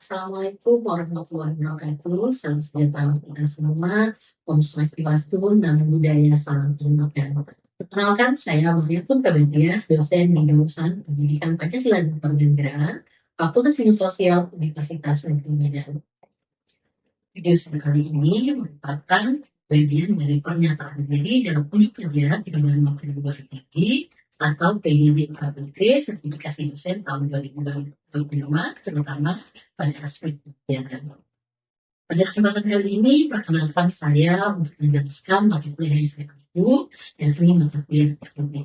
Assalamualaikum warahmatullahi wabarakatuh. Salam sejahtera untuk kita semua. Om Swastiastu, Namo Buddhaya, Salam Kebajikan. Perkenalkan, saya Mariatun Kabadiah, dosen di jurusan Pendidikan Pancasila dan Kewarganegaraan, Fakultas Ilmu Sosial Universitas Negeri Medan. Video kali ini merupakan bagian dari pernyataan diri dalam unit kerja 352 tinggi atau PDD KBT sertifikasi dosen tahun 2025, terutama pada aspek pendidikan. Pada kesempatan kali ini, perkenalkan saya untuk menjelaskan mata kuliah yang saya ambil, yakni mata kuliah ekonomi.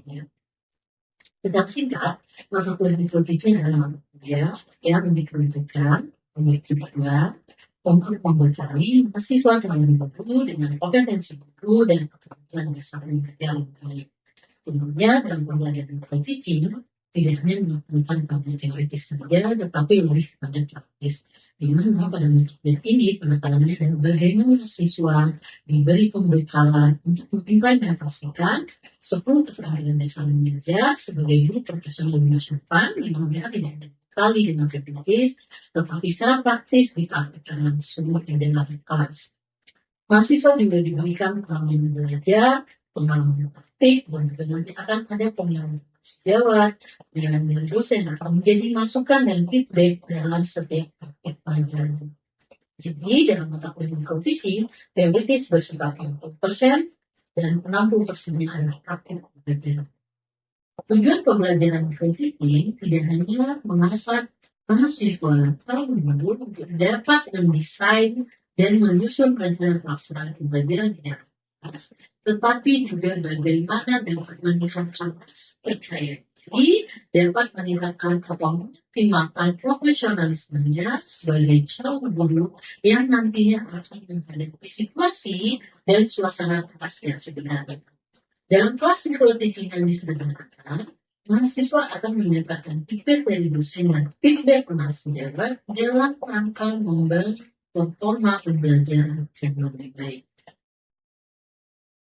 Secara singkat, mata kuliah mikroteaching adalah mata kuliah yang diperuntukkan memiliki dua untuk membekali mahasiswa calon guru dengan kompetensi guru dan keterampilan dasar yang baik. Tentunya dalam pembelajaran mikroteaching tidak hanya melakukan pada teoritis saja, tetapi lebih kepada praktis. Di mana pada metode ini penekanannya adalah bagaimana siswa diberi pembekalan untuk mengimplementasikan 10 keterampilan dasar mengajar sebagai guru profesional di masa depan, di mana tidak dibekali dengan teoritis, tetapi secara praktis dipraktikkan langsung di dalam kelas. Mahasiswa juga diberikan pengalaman belajar, pengalaman praktik, dan juga nanti akan ada pengalaman sejawat dengan dosen akan menjadi masukan dan feedback dalam setiap praktik pelajaran. Jadi dalam mata kuliah mikroteaching, teoritis bersifat 40% dan 60% adalah praktik pelajaran. Tujuan pembelajaran mikroteaching tidak hanya mengasah mahasiswa calon guru untuk dapat mendesain dan menyusun rencana pelaksanaan pembelajaran di dalam kelas, tetapi juga bagaimana dapat meningkatkan percaya diri, dapat meningkatkan atau mengoptimalkan profesionalismenya sebagai calon guru yang nantinya akan menghadapi situasi dan suasana kelas yang sebenarnya. Dalam kelas mikroteaching yang disederhanakan, mahasiswa akan mendapatkan feedback dari dosen dan feedback mahasiswa dalam rangka membangun performa pembelajaran yang lebih baik.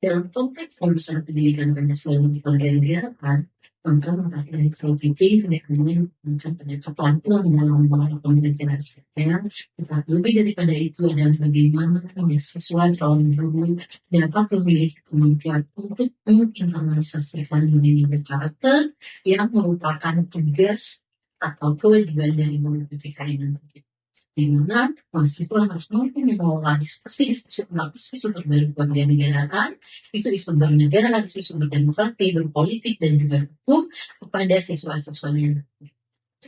Dalam konteks urusan pendidikan Pancasila dan kewarganegaraan, tentang mata kuliah mikroteaching tidak hanya menggunakan pendekatan dalam membangun pembelajaran saja, tetapi lebih daripada itu adalah bagaimana mahasiswa calon guru dapat memiliki kemampuan untuk menginternalisasikan nilai berkarakter yang merupakan tugas atau kewajiban dari guru PPKN nanti. Di mana mahasiswa harus mampu mengelola diskusi-diskusi tentang isu-isu berbagai kewarganegaraan, isu-isu bernegara, isu-isu berdemokrasi, berpolitik, dan juga hukum kepada siswa-siswanya.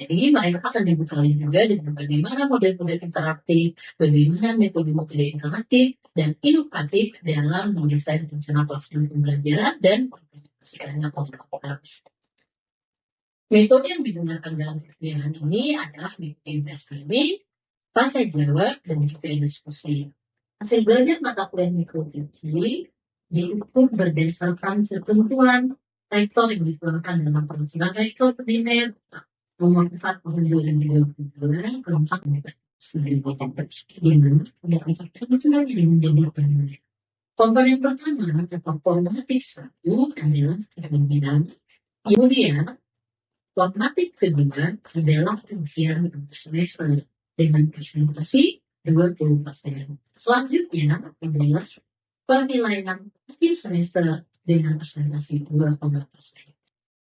Jadi mereka akan dibekali juga dengan bagaimana model-model interaktif, bagaimana metode-metode interaktif dan inovatif dalam mendesain rencana pelaksanaan pembelajaran dan mengimplementasikannya pada kelas. Metode yang digunakan dalam perkuliahan ini adalah metode SPB, tanya jawab, dan juga diskusi. Hasil belajar mata kuliah mikroteaching diukur berdasarkan ketentuan rektor yang dikeluarkan dalam peraturan rektor Perdinet nomor 4 tahun 2022 tentang Universitas Negeri Medan, di mana ada 4 ketentuan yang menjadi penting. Komponen pertama atau formatif 1 adalah kepemimpinan, kemudian formatif kedua adalah ujian semester dengan presentasi 20%. Selanjutnya adalah penilaian akhir semester dengan presentasi 20%.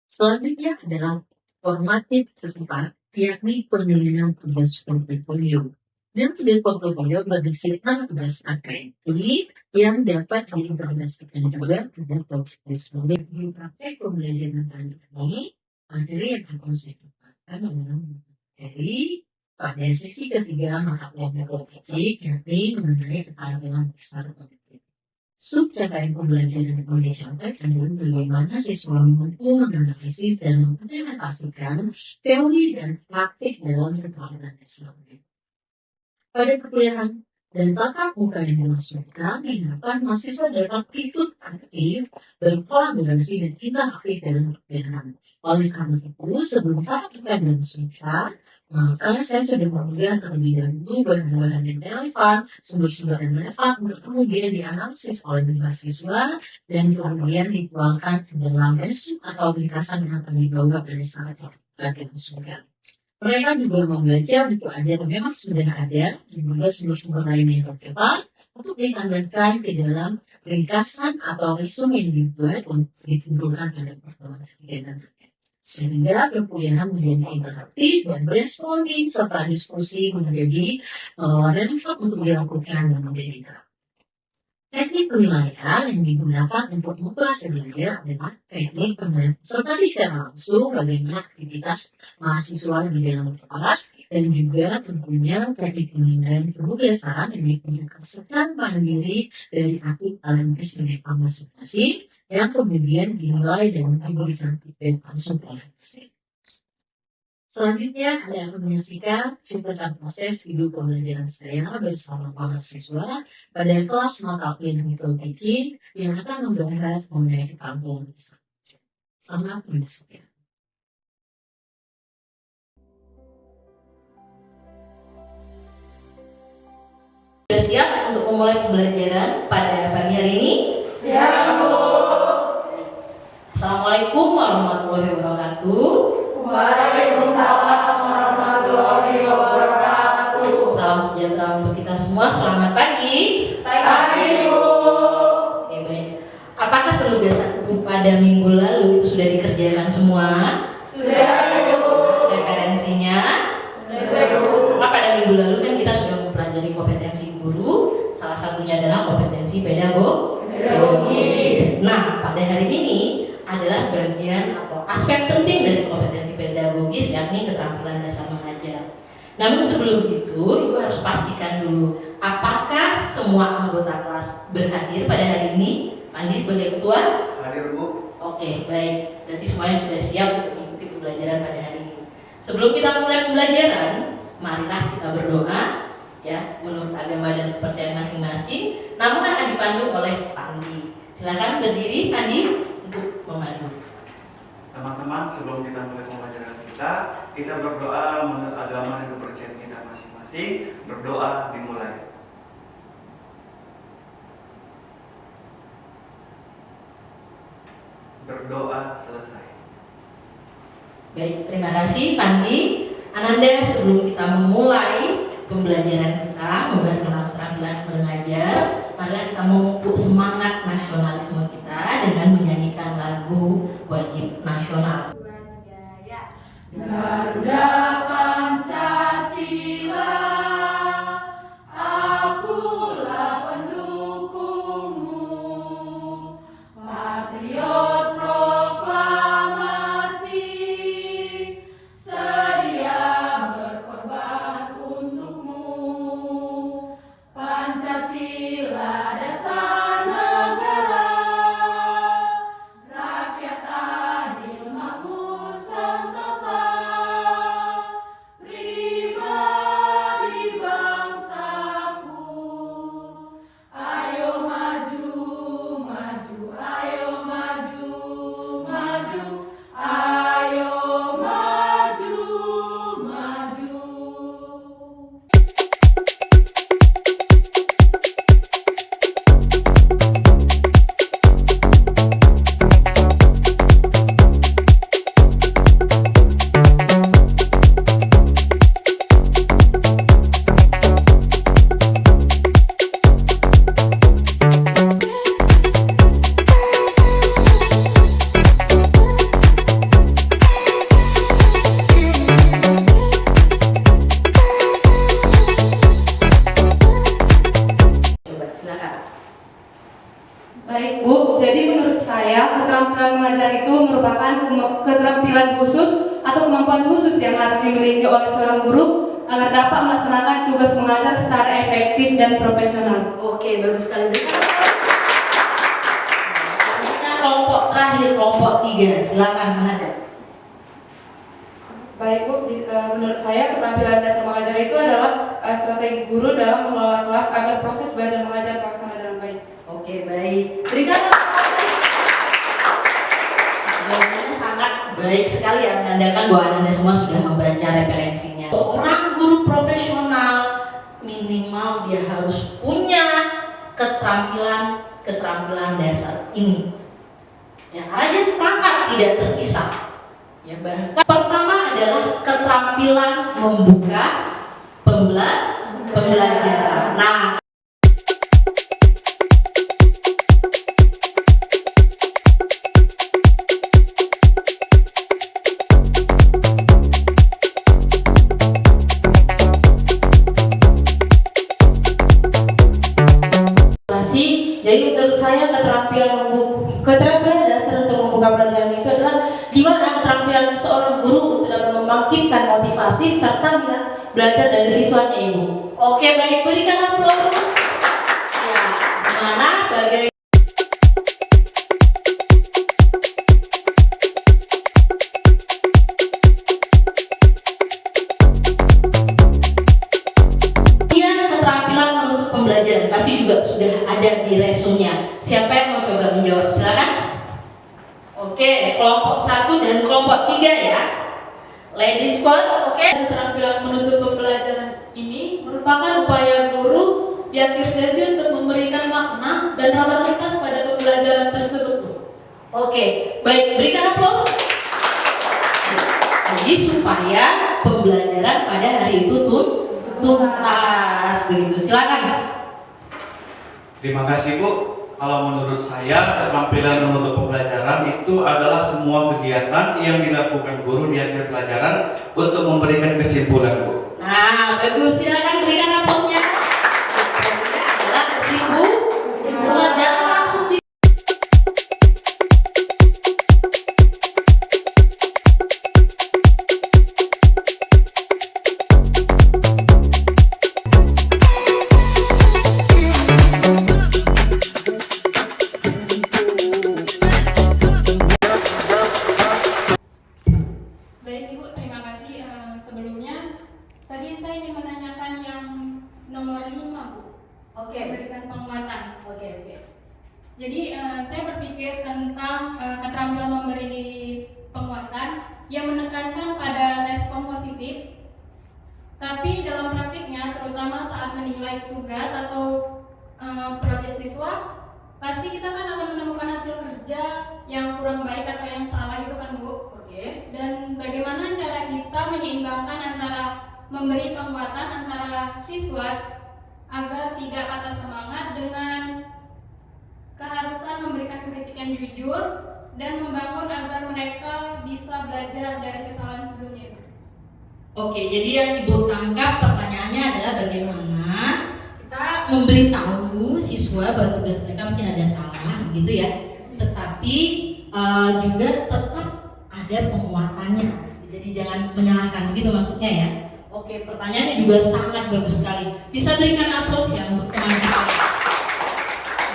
Selanjutnya adalah formatif keempat, yakni penilaian tugas portofolio. Dan tugas portofolio berisi 6 tugas AKP yang dapat diimplementasikan juga pada portofolio. Di praktek pembelajaran kali ini, materi yang akan saya paparkan adalah materi pada sesi ketiga mata kuliah mikroteaching, yakni mengenai keterampilan dasar kognitif. Subcapaian pembelajaran yang disampaikan adalah bagaimana siswa mampu menganalisis dan mengimplementasikan teori dan praktik dalam keterampilan dasar. Pada perkuliahan dan tatap muka yang dilangsungkan, diharapkan mahasiswa dapat ikut aktif, berkolaborasi dan interaktif dalam perkuliahan. Oleh karena itu, sebelum tatap muka dilangsungkan, maka saya sudah membuat terlebih dahulu bahan-bahan yang relevan, sumber-sumber yang relevan untuk kemudian dianalisis oleh mahasiswa dan kemudian dituangkan ke dalam resume atau ringkasan yang akan dibawa pada saat dilangsungkan. Mereka juga membaca buku ajar yang memang sudah ada dan juga sumber-sumber lain yang relevan untuk ditambahkan ke dalam ringkasan atau resume yang dibuat untuk dikumpulkan pada pertemuan ketiga nantinya. Sehingga perkuliahan menjadi interaktif dan brainstorming serta diskusi menjadi relevan untuk dilakukan dan menjadi interaktif. Teknik penilaian yang digunakan untuk mengukur belajar adalah teknik penilaian observasi secara langsung bagaimana aktivitas mahasiswa di dalam kelas dan juga tentunya teknik penilaian penugasan yang ditunjukkan secara mandiri dari aktif LMS milik masing-masing yang kemudian dinilai dan diberikan feedback langsung oleh dosen. Selanjutnya, Anda akan menyaksikan catatan proses video pembelajaran saya bersama mahasiswa pada kelas mata kuliah Micro Teaching yang akan membahas mengenai keterampilan bahasa. Selamat menyaksikan. Sudah siap untuk memulai pembelajaran pada pagi hari ini? Siap, Bu. Assalamualaikum warahmatullahi wabarakatuh. Waalaikumsalam warahmatullahi wabarakatuh. Salam sejahtera untuk kita semua. Selamat pagi. Pagi, Bu. Oke, baik. Apakah penugasan Bu pada minggu lalu itu sudah dikerjakan semua? Sudah, Bu. Referensinya? Sudah, Bu. Karena pada minggu lalu kan kita sudah mempelajari kompetensi guru. Salah satunya adalah kompetensi pedagogis. Nah, pada hari ini adalah bagian atau aspek penting dari kompetensi pedagogis, yakni keterampilan dasar mengajar. Namun sebelum itu, Ibu harus pastikan dulu apakah semua anggota kelas berhadir pada hari ini. Andi sebagai ketua? Hadir, Bu. Oke, baik. Berarti semuanya sudah siap untuk mengikuti pembelajaran pada hari ini. Sebelum kita mulai pembelajaran, marilah kita berdoa ya menurut agama dan kepercayaan masing-masing. Namun akan dipandu oleh Pak Andi. Silakan berdiri, Andi, untuk memandu. Teman-teman, sebelum kita mulai pembelajaran kita berdoa menurut agama dan kepercayaan kita masing-masing. Berdoa dimulai. Berdoa selesai. Baik, terima kasih Pandi. Ananda, sebelum kita memulai pembelajaran kita membahas tentang keterampilan mengajar, marilah kita memupuk semangat nasionalisme kita dengan menyanyikan lagu wajib nasional. Garuda Pancasila, akulah pendukungmu, patriot proklamasi, sedia berkorban untukmu. Pancasila dasar negara, rakyat adil makmur sentosa, pribadi bangsaku. Ayo maju, maju, ayo maju, maju, ayo maju, maju. Coba silakan. Baik Bu, jadi menurut saya keterampilan mengajar itu merupakan keterampilan khusus atau kemampuan khusus yang harus dimiliki oleh seorang guru agar dapat melaksanakan tugas mengajar secara efektif dan profesional. Oke, bagus sekali. Selanjutnya kelompok terakhir, kelompok 3. Silakan Ananda. Baik Bu, menurut saya keterampilan dasar mengajar itu adalah strategi guru dalam mengelola kelas agar proses belajar mengajar terlaksana dengan baik. Oke, baik. Berikan jawabannya sangat baik sekali ya, menandakan bahwa Anda semua sudah membaca referensinya. Seorang guru profesional minimal dia harus punya keterampilan dasar ini. Ya, karena dia seperangkat tidak terpisah. Ya, bahkan pertama adalah keterampilan keterampilan membuka pembelajaran. Nah, jadi menurut saya keterampilan dasar untuk membuka pelajaran itu adalah di mana keterampilan seorang guru untuk dapat membangkitkan motivasi serta minat belajar dari siswanya, Ibu. Oke, baik, berikan aplaus. Ya, dimana bagai keterampilan menuntut pembelajaran pasti juga sudah ada di resumenya. Siapa yang mau coba menjawab? Silakan. Oke, kelompok 1 dan kelompok 3 ya. Ladies first, oke. Keterampilan menuntut pembelajaran ini merupakan upaya guru di akhir sesi untuk memberikan makna dan rasa tuntas pada pembelajaran tersebut, Bu. Oke, baik, berikan aplaus. Jadi supaya pembelajaran pada hari itu tuntas, begitu. Silakan. Terima kasih Bu. Kalau menurut saya keterampilan menuntut pembelajaran itu adalah semua kegiatan yang dilakukan guru di akhir pelajaran untuk memberikan kesimpulan Bu. Nah, bagus. Silakan berikan aplausnya. Ini adalah kesimpulan. Jangan langsung di Baik Ibu, terima kasih. Sebelumnya tadi saya ingin menanyakan yang nomor 5, Bu. Oke. Memberikan penguatan. Oke. Jadi saya berpikir tentang keterampilan memberi penguatan yang menekankan pada respon positif. Tapi dalam praktiknya, terutama saat menilai tugas atau proyek siswa, pasti kita kan akan menemukan hasil kerja yang kurang baik atau yang salah gitu kan, Bu. Oke. Dan bagaimana cara kita menyeimbangkan antara memberi penguatan antara siswa agar tidak patah semangat dengan keharusan memberikan kritik yang jujur dan membangun agar mereka bisa belajar dari kesalahan sebelumnya. Oke, jadi yang Ibu tangkap pertanyaannya adalah bagaimana kita memberitahu siswa bahwa tugas mereka mungkin ada salah gitu ya, tetapi juga tetap ada penguatannya. Jadi jangan menyalahkan, begitu maksudnya ya. Oke, pertanyaannya juga sangat bagus sekali. Bisa berikan aplaus ya untuk teman kita.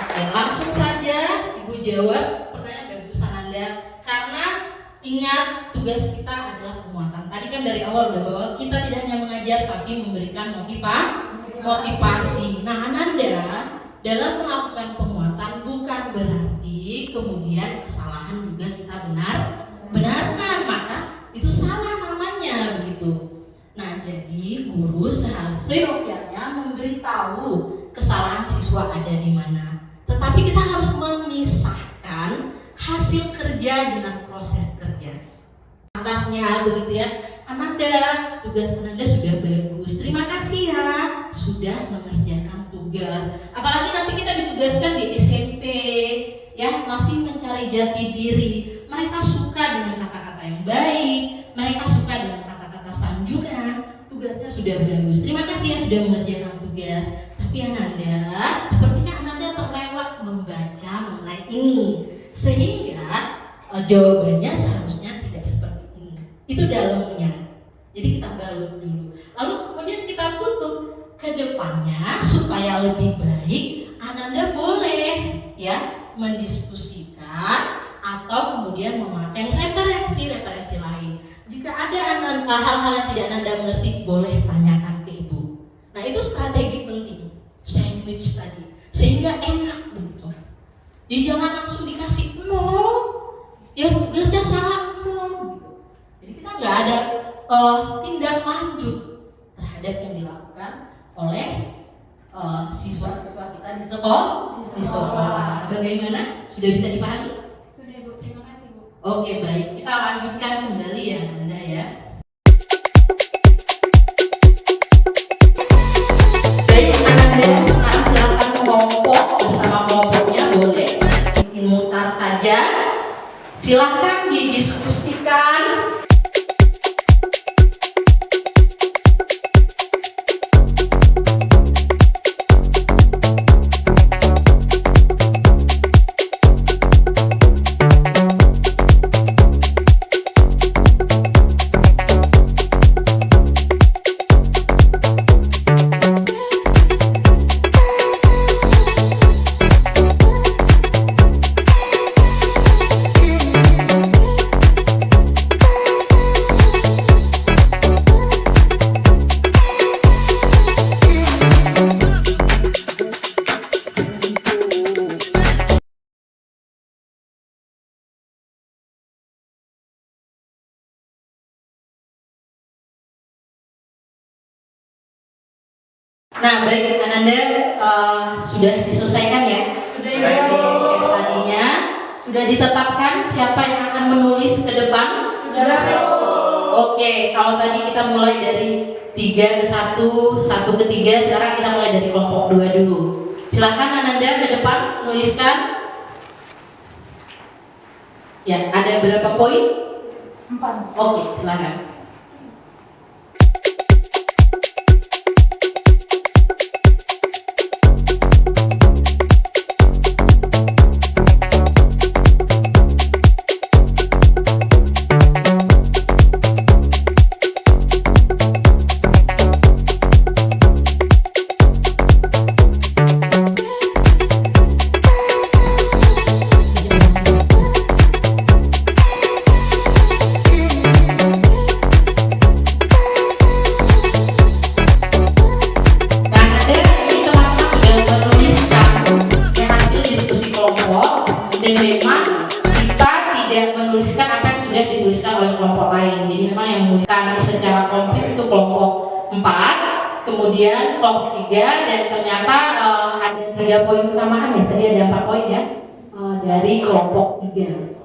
Oke, langsung saja Ibu jawab pertanyaan bagusan Anda, karena ingat tugas kita adalah penguatan. Tadi kan dari awal udah bahwa kita tidak hanya mengajar tapi memberikan motivasi. Nah, Ananda dalam melakukan penguatan bukan berarti kemudian kesalahan juga kita benarkan, maka itu salah namanya begitu. Nah, jadi guru seharusnya memberitahu kesalahan siswa ada di mana. Tetapi kita harus memisahkan hasil kerja dengan proses kerja. Atasnya begitu ya. Ananda, tugas Ananda sudah bagus. Terima kasih ya sudah mengerjakan tugas. Apalagi nanti kita ditugaskan di SMP ya, masih mencari jati diri. Mereka suka dengan kata-kata yang baik, mereka suka dengan kata-kata sanjungan. Tugasnya sudah bagus. Terima kasih ya sudah mengerjakan tugas. Tapi Ananda, sepertinya Ananda terlewat membaca mengenai ini, sehingga jawabannya seharusnya tidak seperti ini. Itu dalamnya. Jadi kita balut dulu. Lalu kemudian kita tutup ke depannya supaya lebih baik. Ananda boleh ya mendiskusikan atau kemudian memakai referensi lain. Jika ada hal-hal yang tidak Ananda mengerti, boleh tanyakan ke Ibu. Nah, itu strategi penting, sandwich tadi, sehingga enak begitu. Jadi jangan langsung dikasih nol, ya tugasnya salah nol gitu. Jadi kita nggak ada tindak lanjut terhadap yang dilakukan oleh siswa-siswa kita di sekolah. Bagaimana? Sudah bisa dipahami? Sudah Bu, terima kasih Bu. Oke, baik, kita lanjutkan kembali ya Ananda ya. Nah, baik Ananda, sudah diselesaikan ya? Sudah, Case study-nya sudah ditetapkan siapa yang akan menulis ke depan? Sudah, Bu. Oke, kalau tadi kita mulai dari 3 ke 1, 1 ke 3, sekarang kita mulai dari kelompok 2 dulu. Silakan Ananda ke depan menuliskan. Ya, ada berapa poin? 4. Oke, silakan. Secara komplit itu kelompok 4, kemudian kelompok 3, dan ternyata ada 3 poin kesamaan ya, tadi ada 4 poin ya dari kelompok 3.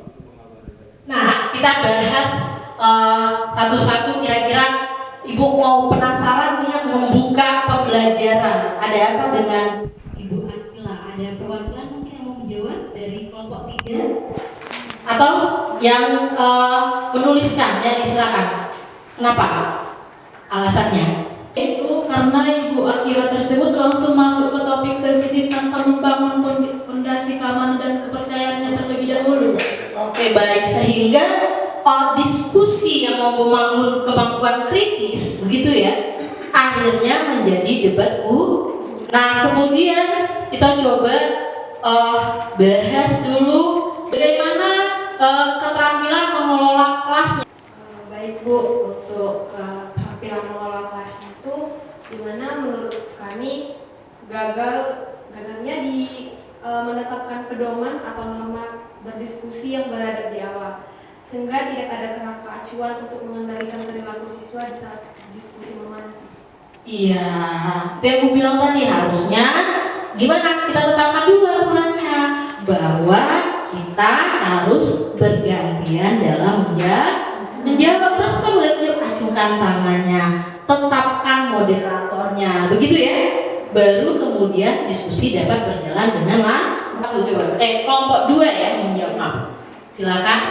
Nah, kita bahas satu-satu. Kira-kira Ibu mau penasaran nih yang membuka pembelajaran, ada apa dengan Ibu Akila? Ada perwakilan mungkin yang mau menjawab dari kelompok 3? Atau yang menuliskan, ya silakan. Kenapa? Alasannya? Itu karena Ibu Akila tersebut langsung masuk ke topik sensitif tanpa membangun fondasi keamanan dan kepercayaannya terlebih dahulu. Oke, baik. Sehingga diskusi yang mau membangun kemampuan kritis, begitu ya, akhirnya menjadi debat Nah, kemudian kita coba bahas dulu bagaimana keterampilan mengelola kelasnya. Baik Bu, untuk keterampilan mengelola kelasnya itu dimana menurut kami gagalnya di menetapkan pedoman atau norma berdiskusi yang beradab di awal, sehingga tidak ada kerangka acuan untuk mengendalikan perilaku siswa di saat diskusi memanas. Iya, itu yang aku bilang tadi, harusnya gimana kita tetapkan dulu aturannya bahwa kita harus bergantian dalam menjawab. Kita suka boleh acungkan tangannya, tetapkan moderatornya, begitu ya. Baru kemudian diskusi dapat berjalan dengan coba. Kelompok 2 ya menjawab. Silakan.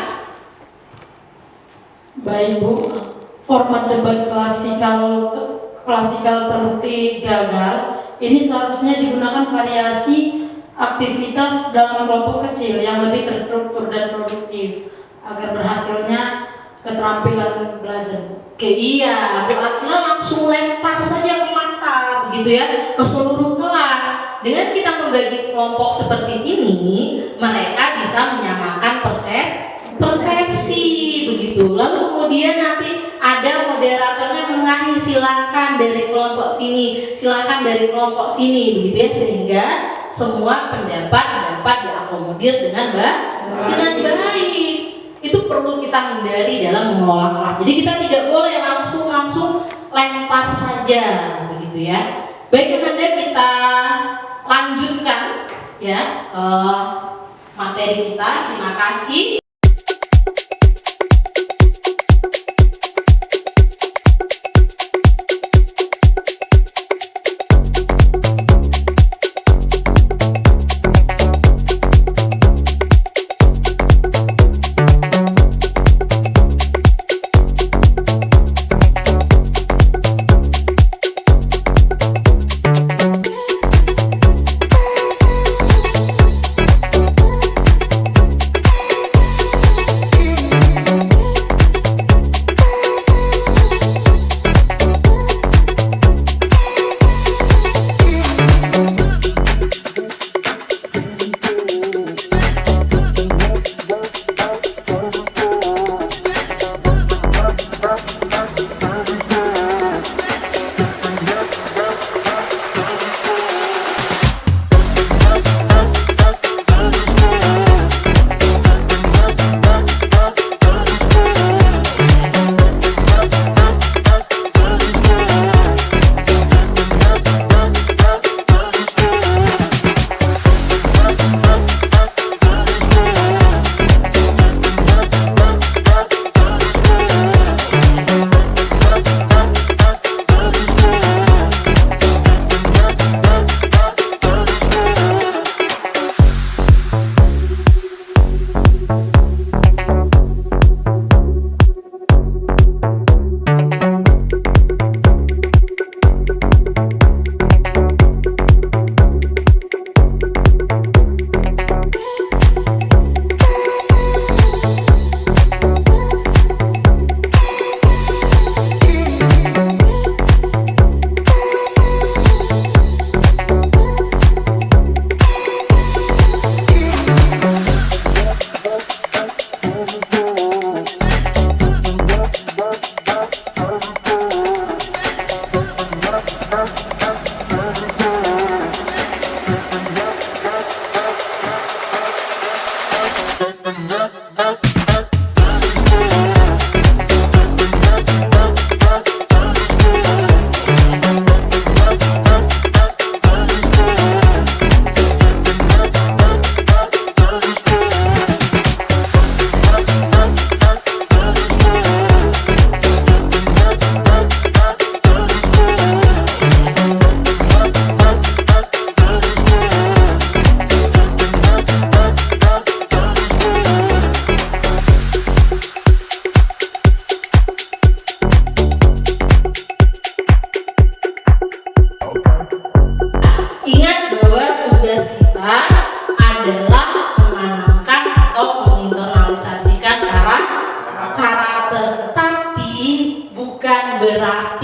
Baik Bu, format debat klasikal terbukti gagal. Ini seharusnya digunakan variasi aktivitas dalam kelompok kecil yang lebih terstruktur dan produktif agar berhasilnya keterampilan belajar. Oke, iya, Bu Akila langsung lempar saja ke masa, begitu ya, ke seluruh kelas. Dengan kita membagi kelompok seperti ini, mereka bisa menyamakan persepsi, begitu. Lalu kemudian nanti ada moderatornya menengahi, silakan dari kelompok sini, silakan dari kelompok sini, begitu ya, sehingga semua pendapat dapat diakomodir dengan baik. Itu perlu kita hindari dalam mengelola kelas. Jadi kita tidak boleh langsung lempar saja, begitu ya. Baik, Anda kita lanjutkan ya materi kita. Terima kasih.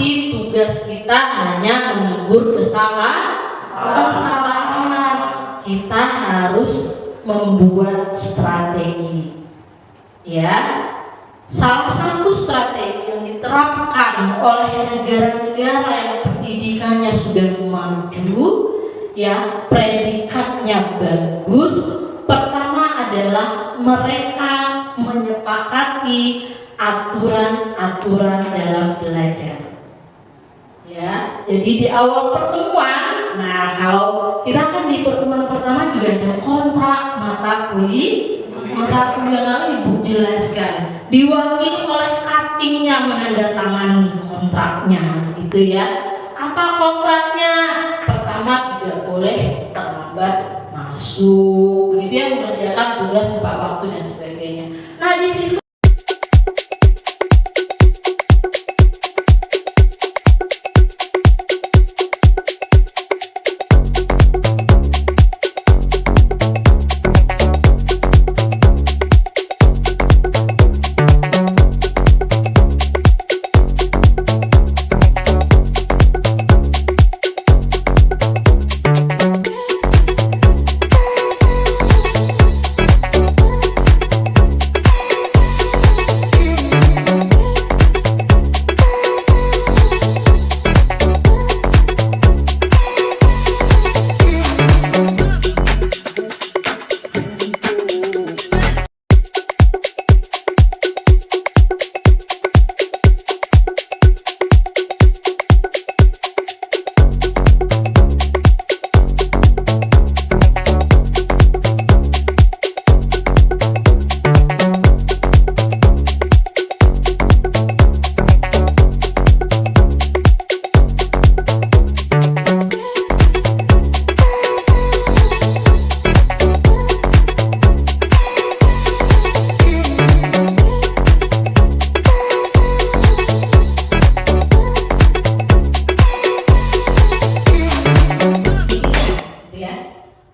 pasti tugas kita hanya menegur kesalahan. Kita harus membuat strategi. Ya, salah satu strategi yang diterapkan oleh negara-negara yang pendidikannya sudah maju, ya, predikatnya bagus. Pertama adalah mereka menyepakati aturan-aturan dalam belajar. Ya, jadi di awal pertemuan, nah kalau kita kan di pertemuan pertama juga ada kontrak mata kuliah lalu Ibu jelaskan, diwakili oleh cuttingnya menandatangani kontraknya, gitu ya. Apa kontraknya? Pertama, tidak boleh terlambat masuk, begitu ya, mengerjakan tugas tepat waktu dan sebagainya. Nah, di sisi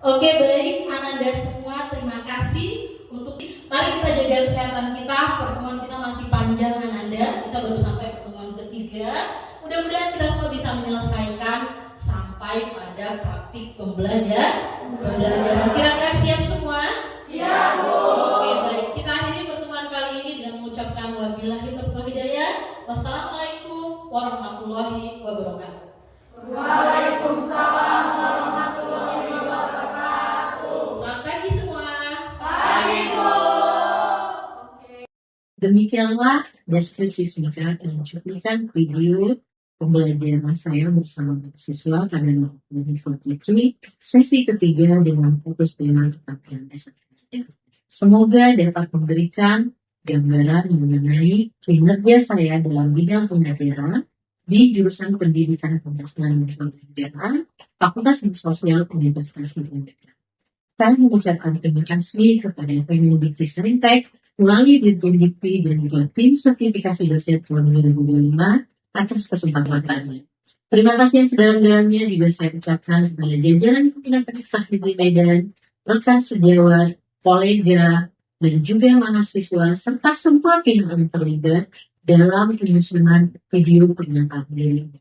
Oke, baik, Ananda semua, terima kasih untuk mari kita jaga kesehatan kita. Pertemuan kita masih panjang, Ananda. Kita baru sampai pertemuan ketiga. Mudah-mudahan kita semua bisa menyelesaikan sampai pada praktik pembelajaran. Kira-kira siap semua? Siap, Bu. Oke, baik. Kita akhiri pertemuan kali ini dengan mengucapkan wabillahi taufiq wal hidayah. Wassalamualaikum warahmatullahi wabarakatuh. Waalaikumsalam warahmatullahi wabarakatuh. Selamat pagi semua. Pagi, Bu. Demikianlah deskripsi singkat dan cuplikan video pembelajaran saya bersama mahasiswa pada Informatika sesi ketiga dengan fokus tema keterampilan dasar. Semoga dapat memberikan gambaran mengenai kinerja saya dalam bidang pembelajaran di jurusan Pendidikan Pancasila dan Kebudayaan, Fakultas Ilmu Sosial Universitas Indonesia. Saya mengucapkan terima kasih kepada Kemendikti Sarintek melalui Dirjen Dikti dan juga tim sertifikasi dosen tahun 2025 atas kesempatannya. Terima kasih yang sedalam-dalamnya juga saya ucapkan kepada jajaran pimpinan Universitas Negeri Medan, rekan sejawat, kolega, dan juga mahasiswa serta semua pihak yang terlibat dalam penyusunan video pernyataan diri.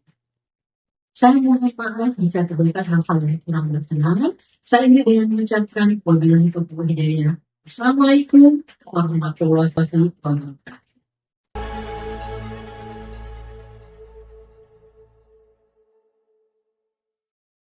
Saya mohon maaf jika terdapat hal-hal yang kurang berkenan. Saya ini dengan mengucapkan wabillahi taufiq wal hidayah. Assalamualaikum warahmatullahi wabarakatuh.